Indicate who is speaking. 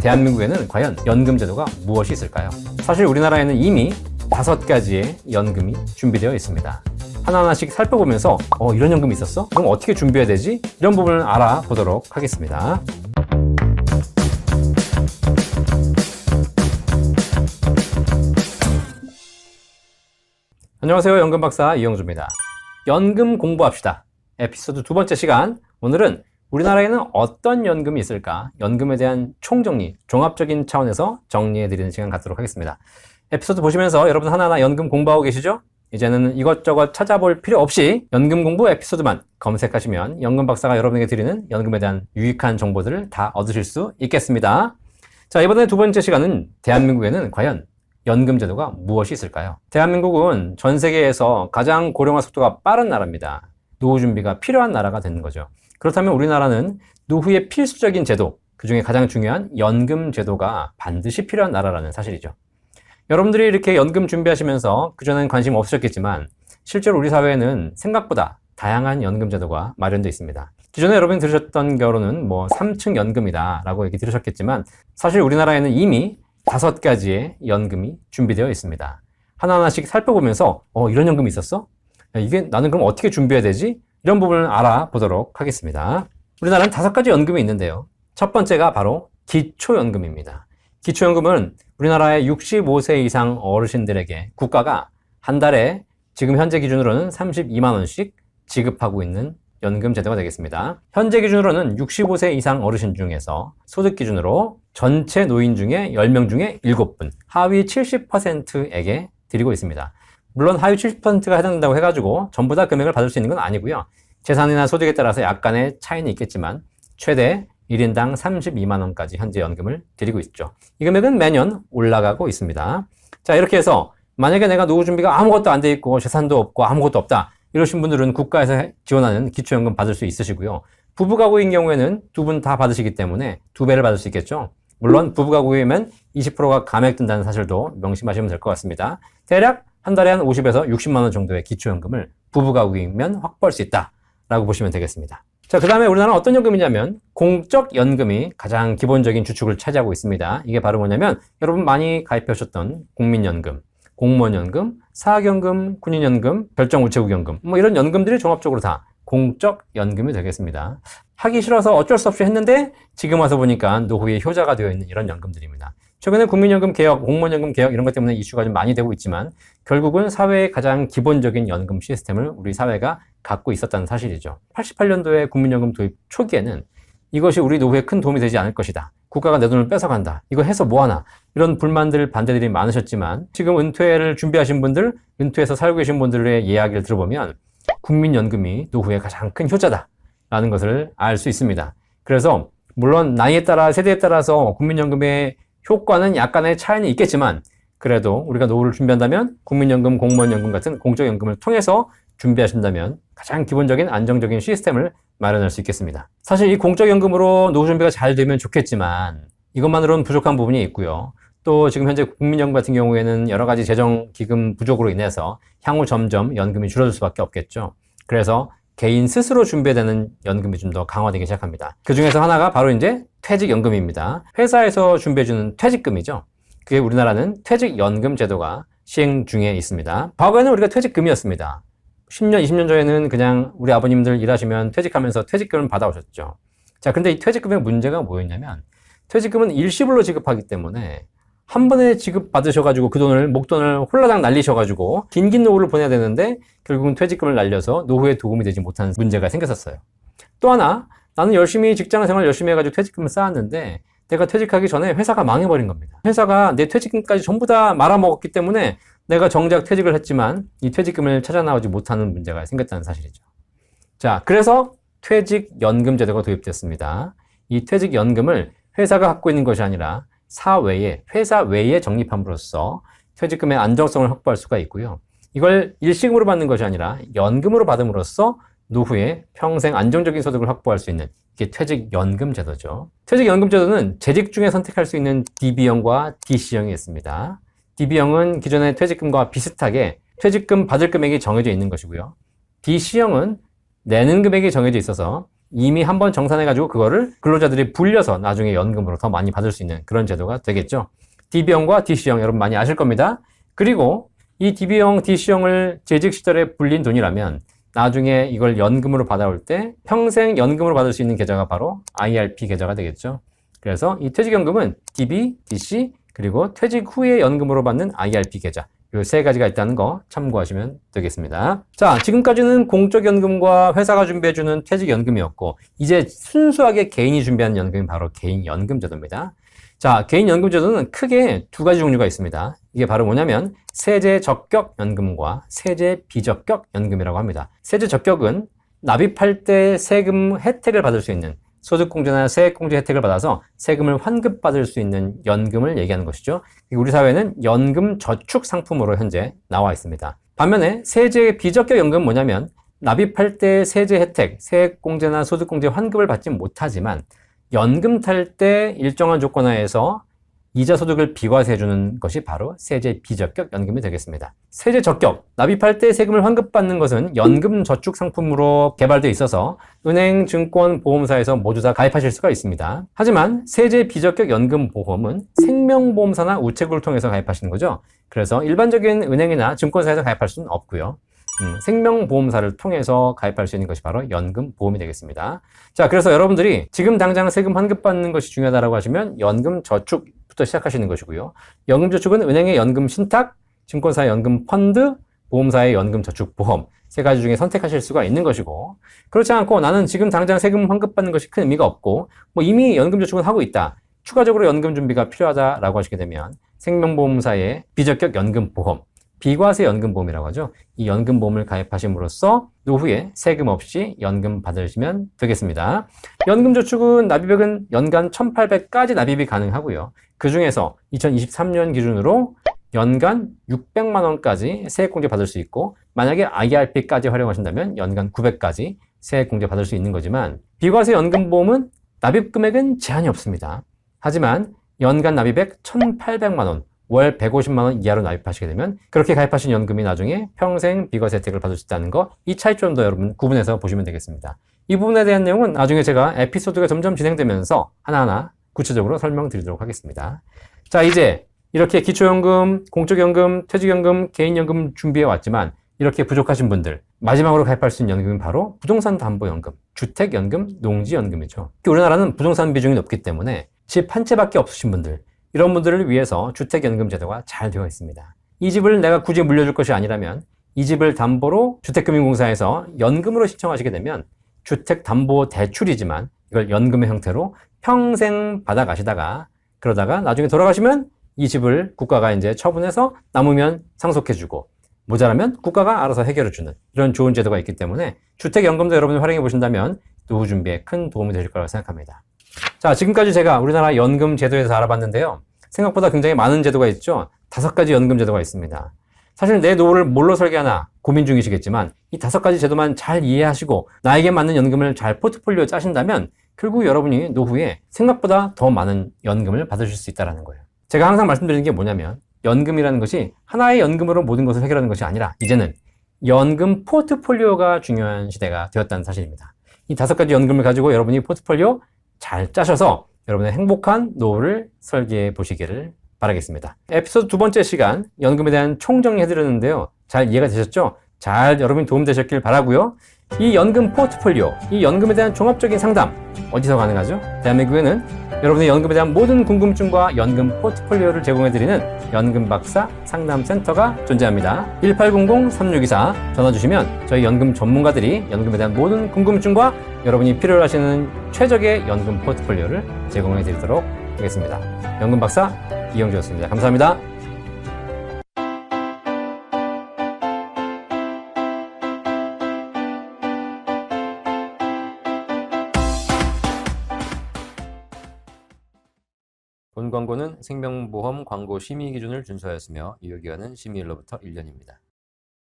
Speaker 1: 대한민국에는 과연 연금 제도가 무엇이 있을까요? 사실 우리나라에는 이미 5가지의 연금이 준비되어 있습니다. 하나하나씩 살펴보면서 이런 연금이 있었어? 그럼 어떻게 준비해야 되지? 이런 부분을 알아보도록 하겠습니다. 안녕하세요. 연금박사 이영주입니다. 연금 공부합시다. 에피소드 2번째 시간. 오늘은 우리나라에는 어떤 연금이 있을까? 연금에 대한 총정리, 종합적인 차원에서 정리해드리는 시간 갖도록 하겠습니다. 에피소드 보시면서 여러분 하나하나 연금 공부하고 계시죠? 이제는 이것저것 찾아볼 필요 없이 연금 공부 에피소드만 검색하시면 연금박사가 여러분에게 드리는 연금에 대한 유익한 정보들을 다 얻으실 수 있겠습니다. 자, 이번에 2번째 시간은 대한민국에는 과연 연금 제도가 무엇이 있을까요? 대한민국은 전 세계에서 가장 고령화 속도가 빠른 나라입니다. 노후 준비가 필요한 나라가 되는 거죠. 그렇다면 우리나라는 노후의 필수적인 제도, 그 중에 가장 중요한 연금 제도가 반드시 필요한 나라라는 사실이죠. 여러분들이 이렇게 연금 준비하시면서 그전엔 관심 없으셨겠지만 실제로 우리 사회에는 생각보다 다양한 연금 제도가 마련되어 있습니다. 기존에 여러분이 들으셨던 결론은 3층 연금이다 라고 얘기 들으셨겠지만 사실 우리나라에는 이미 5가지의 연금이 준비되어 있습니다. 하나하나씩 살펴보면서 이런 연금이 있었어? 이게 나는 그럼 어떻게 준비해야 되지? 이런 부분을 알아보도록 하겠습니다. 우리나라는 5가지 연금이 있는데요. 첫 번째가 바로 기초연금입니다. 기초연금은 우리나라의 65세 이상 어르신들에게 국가가 한 달에 지금 현재 기준으로는 32만 원씩 지급하고 있는 연금 제도가 되겠습니다. 현재 기준으로는 65세 이상 어르신 중에서 소득 기준으로 전체 노인 중에 10명 중에 7분, 하위 70%에게 드리고 있습니다. 물론 하위 70%가 해당된다고 해가지고 전부 다 금액을 받을 수 있는 건 아니고요. 재산이나 소득에 따라서 약간의 차이는 있겠지만 최대 1인당 32만 원까지 현재 연금을 드리고 있죠. 이 금액은 매년 올라가고 있습니다. 자, 이렇게 해서 만약에 내가 노후 준비가 아무것도 안 돼 있고 재산도 없고 아무것도 없다 이러신 분들은 국가에서 지원하는 기초연금 받을 수 있으시고요. 부부가구인 경우에는 2분 다 받으시기 때문에 2배를 받을 수 있겠죠. 물론 부부가구이면 20%가 감액된다는 사실도 명심하시면 될 것 같습니다. 대략 한 달에 한 50에서 60만 원 정도의 기초연금을 부부가구이면 확보할 수 있다라고 보시면 되겠습니다. 자, 그 다음에 우리나라는 어떤 연금이냐면 공적연금이 가장 기본적인 주축을 차지하고 있습니다. 이게 바로 뭐냐면 여러분 많이 가입하셨던 국민연금, 공무원연금, 사학연금, 군인연금, 별정우체국연금 이런 연금들이 종합적으로 다 공적연금이 되겠습니다. 하기 싫어서 어쩔 수 없이 했는데 지금 와서 보니까 노후의 효자가 되어 있는 이런 연금들입니다. 최근에 국민연금 개혁, 공무원연금 개혁 이런 것 때문에 이슈가 좀 많이 되고 있지만 결국은 사회의 가장 기본적인 연금 시스템을 우리 사회가 갖고 있었다는 사실이죠. 88년도에 국민연금 도입 초기에는 이것이 우리 노후에 큰 도움이 되지 않을 것이다. 국가가 내 돈을 뺏어간다. 이거 해서 뭐하나. 이런 불만들, 반대들이 많으셨지만 지금 은퇴를 준비하신 분들, 은퇴해서 살고 계신 분들의 이야기를 들어보면 국민연금이 노후의 가장 큰 효자다라는 것을 알 수 있습니다. 그래서 물론 나이에 따라 세대에 따라서 국민연금의 효과는 약간의 차이는 있겠지만 그래도 우리가 노후를 준비한다면 국민연금, 공무원연금 같은 공적연금을 통해서 준비하신다면 가장 기본적인 안정적인 시스템을 마련할 수 있겠습니다. 사실 이 공적연금으로 노후 준비가 잘 되면 좋겠지만 이것만으로는 부족한 부분이 있고요. 또 지금 현재 국민연금 같은 경우에는 여러 가지 재정 기금 부족으로 인해서 향후 점점 연금이 줄어들 수밖에 없겠죠. 그래서 개인 스스로 준비해야 되는 연금이 좀 더 강화되기 시작합니다. 그 중에서 하나가 바로 이제 퇴직연금입니다. 회사에서 준비해주는 퇴직금이죠. 그게 우리나라는 퇴직연금 제도가 시행 중에 있습니다. 과거에는 우리가 퇴직금이었습니다. 10년, 20년 전에는 그냥 우리 아버님들 일하시면 퇴직하면서 퇴직금을 받아오셨죠. 자, 근데 이 퇴직금의 문제가 뭐였냐면 퇴직금은 일시불로 지급하기 때문에 한 번에 지급받으셔가지고 그 돈을, 목돈을 홀라당 날리셔가지고 긴 노후를 보내야 되는데 결국은 퇴직금을 날려서 노후에 도움이 되지 못하는 문제가 생겼었어요. 또 하나, 나는 열심히 직장 생활 열심히 해가지고 퇴직금을 쌓았는데 내가 퇴직하기 전에 회사가 망해버린 겁니다. 회사가 내 퇴직금까지 전부 다 말아먹었기 때문에 내가 정작 퇴직을 했지만 이 퇴직금을 찾아 나오지 못하는 문제가 생겼다는 사실이죠. 자, 그래서 퇴직연금 제도가 도입됐습니다. 이 퇴직연금을 회사가 갖고 있는 것이 아니라 사외에, 회사 외에 적립함으로써 퇴직금의 안정성을 확보할 수가 있고요. 이걸 일시금으로 받는 것이 아니라 연금으로 받음으로써 노후에 평생 안정적인 소득을 확보할 수 있는 이게 퇴직연금 제도죠. 퇴직연금 제도는 재직 중에 선택할 수 있는 DB형과 DC형이 있습니다. DB형은 기존의 퇴직금과 비슷하게 퇴직금 받을 금액이 정해져 있는 것이고요. DC형은 내는 금액이 정해져 있어서 이미 한번 정산해가지고 그거를 근로자들이 불려서 나중에 연금으로 더 많이 받을 수 있는 그런 제도가 되겠죠. DB형과 DC형 여러분 많이 아실 겁니다. 그리고 이 DB형, DC형을 재직 시절에 불린 돈이라면 나중에 이걸 연금으로 받아올 때 평생 연금으로 받을 수 있는 계좌가 바로 IRP 계좌가 되겠죠. 그래서 이 퇴직연금은 DB, DC, 그리고 퇴직 후에 연금으로 받는 IRP 계좌 이 세 가지가 있다는 거 참고하시면 되겠습니다. 자, 지금까지는 공적 연금과 회사가 준비해주는 퇴직연금이었고 이제 순수하게 개인이 준비하는 연금이 바로 개인연금제도입니다. 자, 개인연금제도는 크게 두 가지 종류가 있습니다. 이게 바로 뭐냐면 세제 적격 연금과 세제 비적격 연금이라고 합니다. 세제 적격은 납입할 때 세금 혜택을 받을 수 있는 소득공제나 세액공제 혜택을 받아서 세금을 환급받을 수 있는 연금을 얘기하는 것이죠. 우리 사회는 연금 저축 상품으로 현재 나와 있습니다. 반면에 세제 비적격 연금은 뭐냐면 납입할 때 세제 혜택, 세액공제나 소득공제 환급을 받지 못하지만 연금 탈 때 일정한 조건 하에서 이자 소득을 비과세해주는 것이 바로 세제 비적격 연금이 되겠습니다. 세제 적격, 납입할 때 세금을 환급받는 것은 연금 저축 상품으로 개발되어 있어서 은행, 증권, 보험사에서 모두 다 가입하실 수가 있습니다. 하지만 세제 비적격 연금 보험은 생명보험사나 우체국을 통해서 가입하시는 거죠. 그래서 일반적인 은행이나 증권사에서 가입할 수는 없고요. 생명보험사를 통해서 가입할 수 있는 것이 바로 연금보험이 되겠습니다. 자, 그래서 여러분들이 지금 당장 세금 환급받는 것이 중요하다고 하시면 연금 저축부터 시작하시는 것이고요. 연금 저축은 은행의 연금 신탁, 증권사의 연금 펀드, 보험사의 연금 저축 보험 세 가지 중에 선택하실 수가 있는 것이고, 그렇지 않고 나는 지금 당장 세금 환급받는 것이 큰 의미가 없고 이미 연금 저축은 하고 있다, 추가적으로 연금 준비가 필요하다라고 하시게 되면 생명보험사의 비적격 연금보험, 비과세 연금보험이라고 하죠. 이 연금보험을 가입하심으로써 노후에 세금 없이 연금 받으시면 되겠습니다. 연금저축은 납입액은 연간 1,800까지 납입이 가능하고요. 그 중에서 2023년 기준으로 연간 600만 원까지 세액공제 받을 수 있고, 만약에 IRP까지 활용하신다면 연간 900까지 세액공제 받을 수 있는 거지만, 비과세 연금보험은 납입 금액은 제한이 없습니다. 하지만 연간 납입액 1,800만 원, 월 150만 원 이하로 납입하시게 되면 그렇게 가입하신 연금이 나중에 평생 비과세 혜택을 받을 수 있다는 거, 이 차이점도 여러분 구분해서 보시면 되겠습니다. 이 부분에 대한 내용은 나중에 제가 에피소드가 점점 진행되면서 하나하나 구체적으로 설명드리도록 하겠습니다. 자, 이제 이렇게 기초연금, 공적연금, 퇴직연금, 개인연금 준비해 왔지만 이렇게 부족하신 분들, 마지막으로 가입할 수 있는 연금이 바로 부동산담보연금, 주택연금, 농지연금이죠. 우리나라는 부동산 비중이 높기 때문에 집 한 채밖에 없으신 분들, 이런 분들을 위해서 주택연금 제도가 잘 되어 있습니다. 이 집을 내가 굳이 물려줄 것이 아니라면 이 집을 담보로 주택금융공사에서 연금으로 신청하시게 되면 주택담보대출이지만 이걸 연금의 형태로 평생 받아가시다가, 그러다가 나중에 돌아가시면 이 집을 국가가 이제 처분해서 남으면 상속해주고 모자라면 국가가 알아서 해결해주는 이런 좋은 제도가 있기 때문에 주택연금도 여러분이 활용해 보신다면 노후 준비에 큰 도움이 되실 거라고 생각합니다. 자, 지금까지 제가 우리나라 연금 제도에 대해서 알아봤는데요. 생각보다 굉장히 많은 제도가 있죠. 5가지 연금 제도가 있습니다. 사실 내 노후를 뭘로 설계하나 고민 중이시겠지만 이 5가지 제도만 잘 이해하시고 나에게 맞는 연금을 잘 포트폴리오 짜신다면 결국 여러분이 노후에 생각보다 더 많은 연금을 받으실 수 있다는 거예요. 제가 항상 말씀드리는 게 뭐냐면 연금이라는 것이 하나의 연금으로 모든 것을 해결하는 것이 아니라 이제는 연금 포트폴리오가 중요한 시대가 되었다는 사실입니다. 이 5가지 연금을 가지고 여러분이 포트폴리오 잘 짜셔서 여러분의 행복한 노후를 설계해 보시기를 바라겠습니다. 에피소드 2번째 시간 연금에 대한 총정리 해드렸는데요. 잘 이해가 되셨죠? 잘 여러분이 도움되셨길 바라고요. 이 연금 포트폴리오, 이 연금에 대한 종합적인 상담 어디서 가능하죠? 대한민국에는 여러분의 연금에 대한 모든 궁금증과 연금 포트폴리오를 제공해드리는 연금박사 상담센터가 존재합니다. 1800-3624 전화 주시면 저희 연금 전문가들이 연금에 대한 모든 궁금증과 여러분이 필요로 하시는 최적의 연금 포트폴리오를 제공해드리도록 하겠습니다. 연금박사 이영주였습니다. 감사합니다. 본 광고는 생명보험 광고 심의 기준을 준수하였으며 유효기간은 심의일로부터 1년입니다.